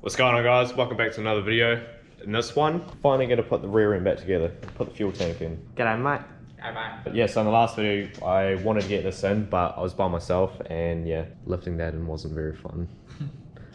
What's going on, guys? Welcome back to another video. In this one, finally going to put the rear end back together, put the fuel tank in. G'day, mate. Hey, mate. Yeah, so in the last video, I wanted to get this in, but I was by myself, and yeah, lifting that in wasn't very fun.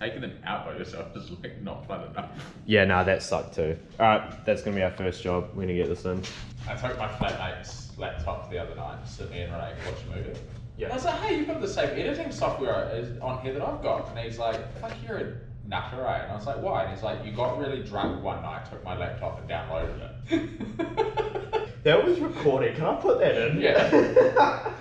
Taking them out by yourself is like not fun enough. Yeah, nah, that sucked too. Alright, that's going to be our first job. We're going to get this in. I took my flatmate's laptop the other night, sit me and Renee watch a movie. Yeah. I was like, hey, you've got the same editing software on here that I've got. And he's like, fuck, you're a nutter, right? And I was like, why? And he's like, you got really drunk one night, took my laptop and downloaded it. That was recorded. Can I put that in? Yeah.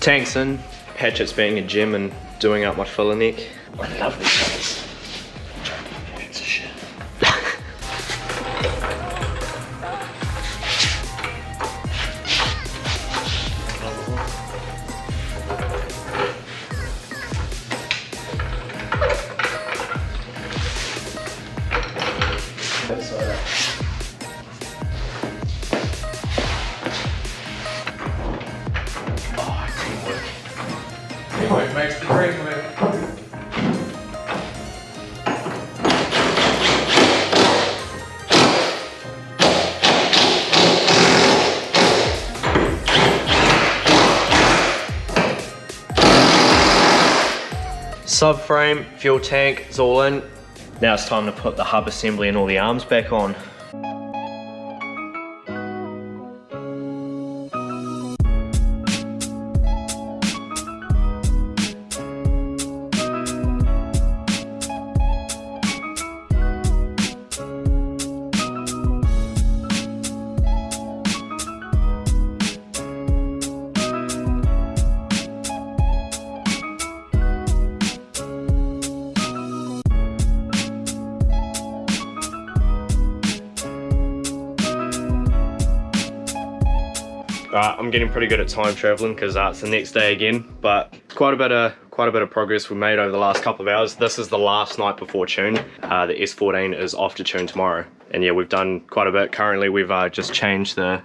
Tanks in, Hatchet's being a gem and doing up my filler neck. I love these guys. Piece of shit. Teamwork makes the dream work. Subframe, fuel tank is all in. Now it's time to put the hub assembly and all the arms back on. I'm getting pretty good at time traveling because it's the next day again, but quite a bit of progress we made over the last couple of hours. This is the last night before tune. The S14 is off to tune tomorrow, and yeah, we've done quite a bit. Currently we've just changed the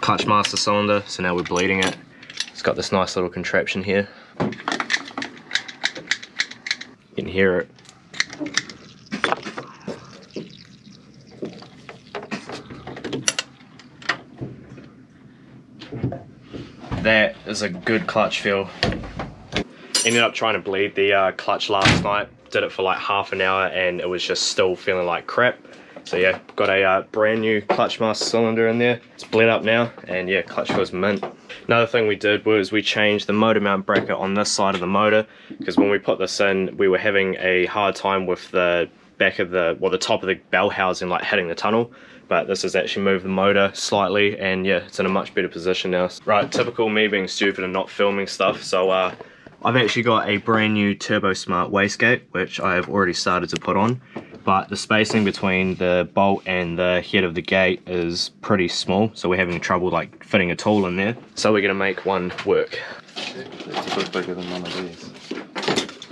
clutch master cylinder, so now we're bleeding it. It's got this nice little contraption here. You can hear it. That is a good clutch feel. Ended up trying to bleed the clutch last night. Did it for like half an hour and it was just still feeling like crap. So yeah, got a brand new clutch master cylinder in there. It's bled up now and yeah, clutch feels mint. Another thing we did was we changed the motor mount bracket on this side of the motor, because when we put this in, we were having a hard time with the back of the, well, the top of the bell housing like hitting the tunnel. But this has actually moved the motor slightly and yeah, it's in a much better position now. Right, typical me being stupid and not filming stuff. So I've actually got a brand new Turbo Smart wastegate, which I have already started to put on. But the spacing between the bolt and the head of the gate is pretty small. So we're having trouble like fitting a tool in there. So we're gonna make one work. It's a bit bigger than one of these.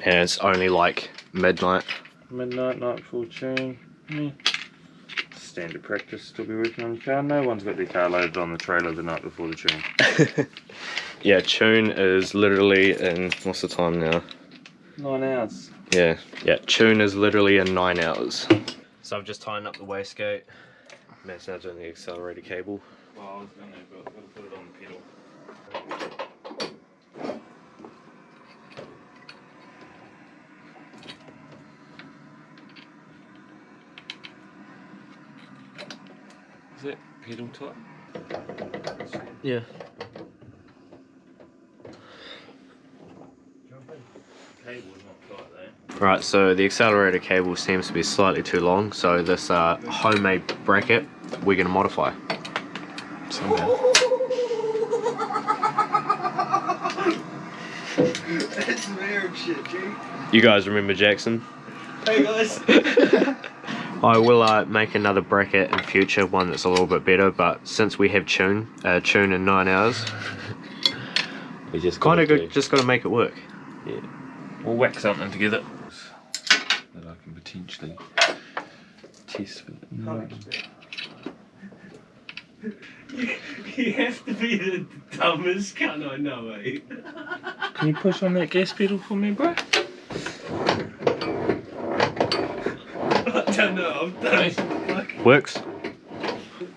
And it's only like midnight. Midnight, night full tune. Yeah. Standard practice to be working on the car. No one's got their car loaded on the trailer the night before the tune. Yeah, tune is literally in, what's the time now? 9 hours. Yeah, tune is literally in 9 hours. So I've just tightened up the wastegate. Matt's now doing the accelerator cable. Well, I was going to, but I've got to put it on the pedal. Is that pedal tight? Yeah. Cable's not tight though. Right, so the accelerator cable seems to be slightly too long, so this homemade bracket we're going to modify somehow. That's some Arab shit, G. You guys remember Jackson? Hey guys. I will make another bracket in future, one that's a little bit better, but since we have tune in 9 hours, We just kind of gotta just got to make it work. Yeah. We'll whack something together that I can potentially test with it. You have to be the dumbest cunt I know, eh? Can you push on that gas pedal for me, bro? I don't know, I've done it. Works.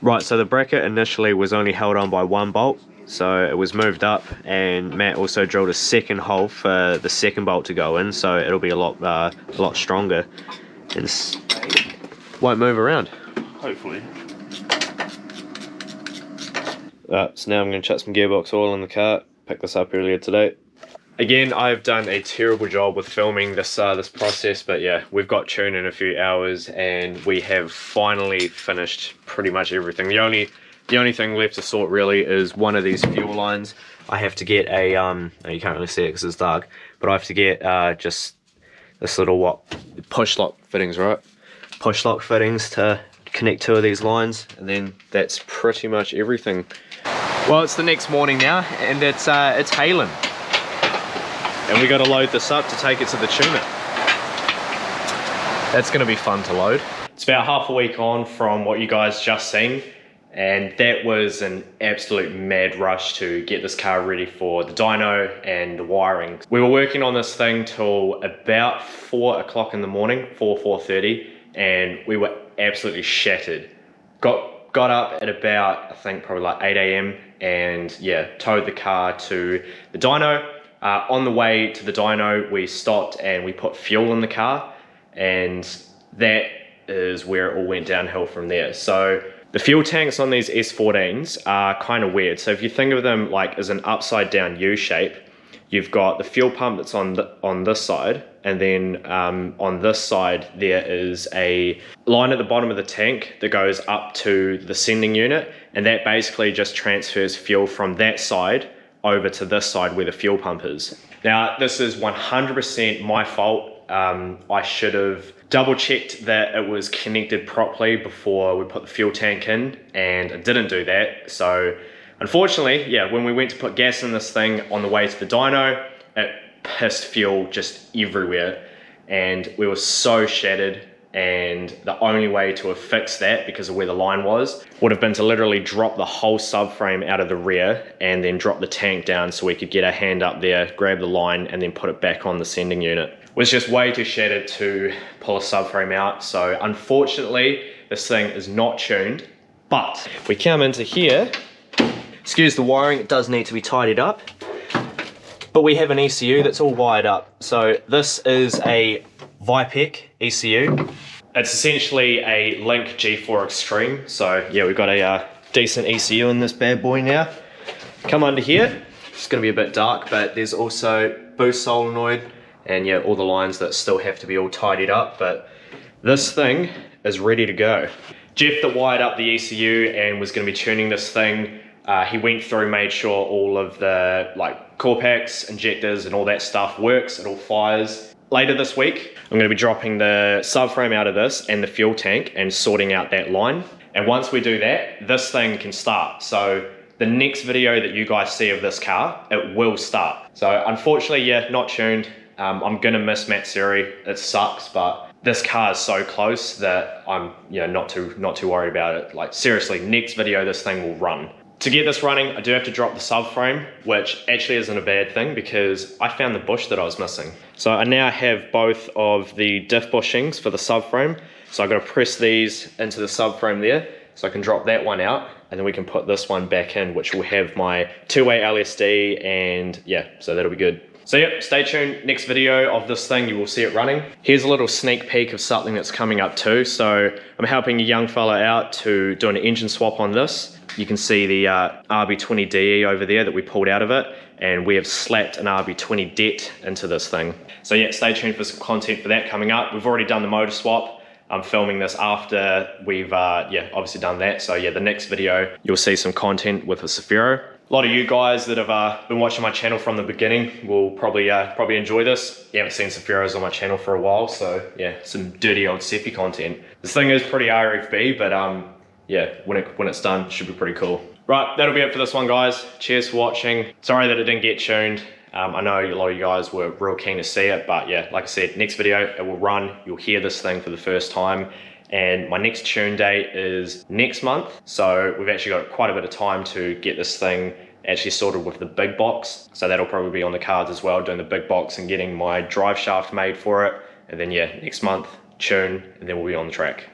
Right, so the bracket initially was only held on by one bolt, so it was moved up, and Matt also drilled a second hole for the second bolt to go in, so it'll be a lot stronger and won't move around. Hopefully. So now I'm going to chuck some gearbox oil in the car. Picked this up earlier today. Again, I've done a terrible job with filming this process, but yeah, we've got tune in a few hours and we have finally finished pretty much everything. The only thing left to sort really is one of these fuel lines. I have to get a you can't really see it because it's dark, but I have to get just this little push lock fittings, right? Push lock fittings to connect 2 of these lines, and then that's pretty much everything. Well, it's the next morning now, and it's hailing. And we got to load this up to take it to the tuner. That's going to be fun to load. It's about half a week on from what you guys just seen, and that was an absolute mad rush to get this car ready for the dyno and the wiring. We were working on this thing till about 4 o'clock in the morning, 4:30, and we were absolutely shattered. Got up at about, I think probably like 8 AM, and yeah, towed the car to the dyno. On the way to the dyno, we stopped and we put fuel in the car, and that is where it all went downhill from there. So the fuel tanks on these S14s are kind of weird. So if you think of them like as an upside down U shape, you've got the fuel pump that's on this side, and then on this side there is a line at the bottom of the tank that goes up to the sending unit, and that basically just transfers fuel from that side over to this side where the fuel pump is. Now, this is 100% my fault. I should have double checked that it was connected properly before we put the fuel tank in, and I didn't do that. So unfortunately, yeah, when we went to put gas in this thing on the way to the dyno, it pissed fuel just everywhere, and we were so shattered. And the only way to have fixed that, because of where the line was, would have been to literally drop the whole subframe out of the rear and then drop the tank down so we could get our hand up there, grab the line, and then put it back on the sending unit. It was just way too shattered to pull a subframe out, so unfortunately this thing is not tuned. But we come into here, excuse the wiring, it does need to be tidied up, but we have an ECU that's all wired up. So this is a Vipec ECU. It's essentially a Link G4 Extreme. So yeah, we've got a decent ECU in this bad boy now. Come under here, it's going to be a bit dark, but there's also boost solenoid, and yeah, all the lines that still have to be all tidied up, but this thing is ready to go. Jeff that wired up the ECU and was going to be tuning this thing, he went through, made sure all of the core packs, injectors and all that stuff works, it all fires. Later this week, I'm going to be dropping the subframe out of this and the fuel tank and sorting out that line. And once we do that, this thing can start. So the next video that you guys see of this car, it will start. So unfortunately, yeah, not tuned. I'm going to miss Matt Siri. It sucks, but this car is so close that I'm not too worried about it. Like seriously, next video this thing will run. To get this running, I do have to drop the subframe, which actually isn't a bad thing because I found the bush that I was missing. So I now have both of the diff bushings for the subframe. So I've got to press these into the subframe there so I can drop that one out, and then we can put this one back in, which will have my two-way LSD, and yeah, so that'll be good. So yep, stay tuned. Next video of this thing, you will see it running. Here's a little sneak peek of something that's coming up too. So I'm helping a young fella out to do an engine swap on this. You can see the RB20DE over there that we pulled out of it, and we have slapped an RB20DET into this thing. So yeah, stay tuned for some content for that coming up. We've already done the motor swap. I'm filming this after we've obviously done that. So yeah, the next video, you'll see some content with a Safiro. A lot of you guys that have been watching my channel from the beginning will probably enjoy this. You haven't seen some Ferros on my channel for a while, so yeah, some dirty old Seppi content. This thing is pretty RFB, but yeah, when it's done, it should be pretty cool. Right, that'll be it for this one, guys. Cheers for watching. Sorry that it didn't get tuned. I know a lot of you guys were real keen to see it, but yeah, like I said, next video, it will run. You'll hear this thing for the first time. And my next tune date is next month. So we've actually got quite a bit of time to get this thing actually sorted with the big box. So that'll probably be on the cards as well, doing the big box and getting my drive shaft made for it. And then yeah, next month, tune, and then we'll be on the track.